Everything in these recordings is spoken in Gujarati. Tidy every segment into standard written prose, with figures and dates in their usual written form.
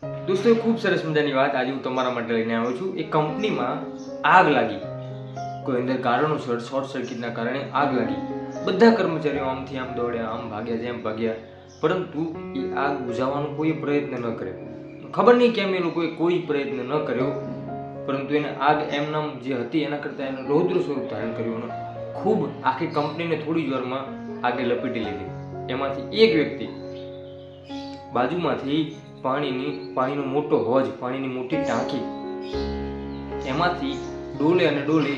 દોસ્તો ખૂબ સરસ મજાની વાત આજે હું તમારા માટે લઈને આવ્યો છું। એક કંપનીમાં આગ લાગી, કોઈ અંદર કારણોસર શોર્ટ સર્કિટના કારણે આગ લાગી। બધા કર્મચારીઓ આમથી આમ દોડ્યા, આમ ભાગ્યા, જેમ ભાગ્યા, પરંતુ એ આગ બુઝાવવાનો કોઈ પ્રયત્ન ન કર્યો। ખબર નહીં કેમ એ લોકોએ કોઈ પ્રયત્ન ન કર્યો, પરંતુ એને આગ એમનામ જે હતી એના કરતાં એને રૌદ્ર સ્વરૂપ ધારણ કર્યું અને ખૂબ આખી કંપનીને થોડી જ વારમાં આગે લપેટી લીધી। એમાંથી એક વ્યક્તિ બાજુમાંથી પાણીનો મોટો હોજ, પાણીની મોટી ટાંકી, એમાંથી ડોલે અને ડોલે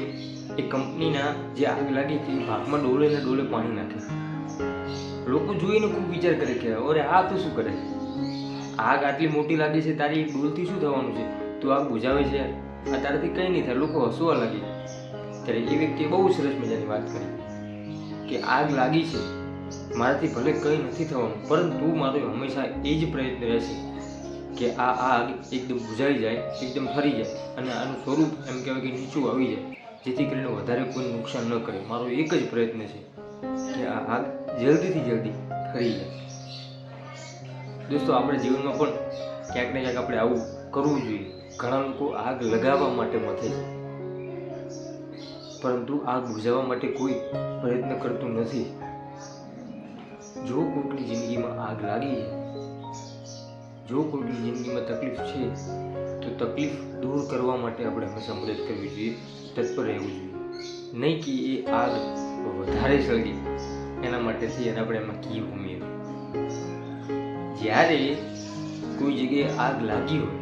એ કંપનીના જે આગ લાગી હતી ભાગમાં ડોલે ને ડોલે પાણી નાખે। લોકો જોઈને ખૂબ વિચાર કરે કે અરે આ તો શું કરે છે, આગ આટલી મોટી લાગી છે, તારી ડોલથી શું થવાનું છે, તું આગ બુઝાવે છે, આ તારાથી કંઈ નહીં થાય। લોકો હસવા લાગી। ત્યારે એ વ્યક્તિએ બહુ સરસ મજાની વાત કરી કે આગ લાગી છે, મારાથી ભલે કંઈ નથી થવાનું, પરંતુ મારો હંમેશા એ જ પ્રયત્ન રહેશે કે આ આગ એકદમ બુઝાઈ જાય, એકદમ ઠરી જાય અને આનું સ્વરૂપ એમ કહેવાય કે નીચું આવી જાય, જેથી કરીને વધારે કોઈ નુકસાન ન કરે। મારો એક જ પ્રયત્ન છે કે આ આગ જલ્દીથી જલ્દી ઠરી જાય। દોસ્તો આપણે જીવનમાં પણ ક્યાંક ને ક્યાંક આપણે આવું કરવું જોઈએ। ઘણા લોકો આગ લગાવવા માટે મથે છે, પરંતુ આગ બુઝાવવા માટે કોઈ પ્રયત્ન કરતું નથી। જો કોઈકની જિંદગીમાં આગ લાગી છે, જો કોઈકની જિંદગીમાં તકલીફ છે, તો તકલીફ દૂર કરવા માટે આપણે હંમેશા મદદ કરવી જોઈએ, તત્પર રહેવું જોઈએ। નહીં કે એ આગ વધારે સળગે એના માટેથી એને આપણે એમાં ઘી ઉમેરીએ। જ્યારે કોઈ જગ્યાએ આગ લાગી હોય,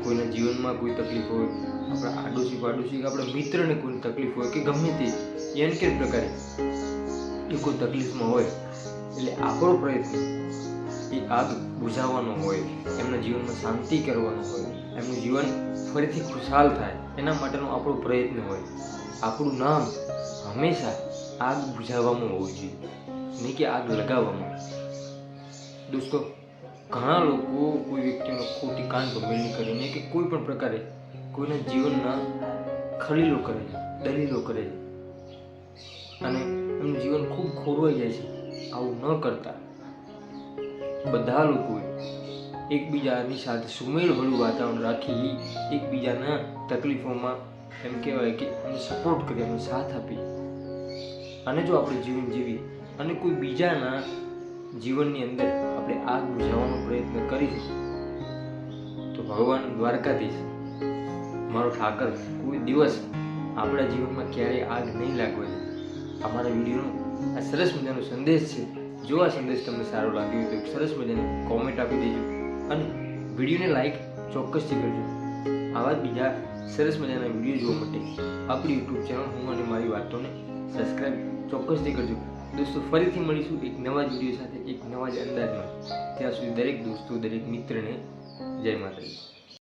કોઈના જીવનમાં કોઈ તકલીફ હોય, આપણા આડોશી પાડોશી કે આપણા મિત્રને કોઈ તકલીફ હોય કે ગમે તે એન કે પ્રકારે એ કોઈ તકલીફમાં હોય, એટલે આપણો પ્રયત્ન એ આગ બુઝાવવાનો હોય, એમના જીવનમાં શાંતિ કરવાનો હોય, એમનું જીવન ફરીથી ખુશાલ થાય એના માટેનો આપણો પ્રયત્ન હોય। આપણું નામ હંમેશા આગ બુઝાવવામાં હોવું જોઈએ, નહીં કે આગ લગાવવામાં। દોસ્તો ઘણા લોકો કોઈ વ્યક્તિનો ખોટી કાન ભંભેરણી કરીને કે કોઈ પણ પ્રકારે કોઈના જીવનના ખલીલો કરે છે, દલીલો કરે છે અને એમનું જીવન ખૂબ ખોરવાઈ જાય છે। આવું ન કરતા બધા લોકોએ એકબીજાની સાથે સુમેળભર્યું વાતાવરણ રાખી એકબીજાના તકલીફોમાં એમ કહેવાય કે એમને સપોર્ટ કરીએ, એમને સાથ આપીએ। અને જો આપણે જીવન જીવી અને કોઈ બીજાના જીવનની અંદર આપણે આગ બુઝાવવાનો પ્રયત્ન કરીશું, તો ભગવાન દ્વારકાધીશ મારો ઠાકર કોઈ દિવસ આપણા જીવનમાં ક્યારેય આગ નહીં લાગવા દે। અમારા વિડીયોનો આ સરસ મજાનો સંદેશ છે। જો આ સંદેશ તમને સારો લાગ્યો હોય તો એક સરસ મજાની કોમેન્ટ આપી દેજો અને વિડીયોને લાઈક ચોક્કસથી કરજો। આવા જ બીજા સરસ મજાના વિડીયો જોવા માટે આપણી યુટ્યુબ ચેનલ હું અને મારી વાતોને સબસ્ક્રાઈબ ચોક્કસથી કરજો। દોસ્તો ફરીથી મળીશું એક નવા જ વિડીયો સાથે, એક નવા જ અંદાજમાં। ત્યાં સુધી દરેક દોસ્તો, દરેક મિત્રને જય માતાજી।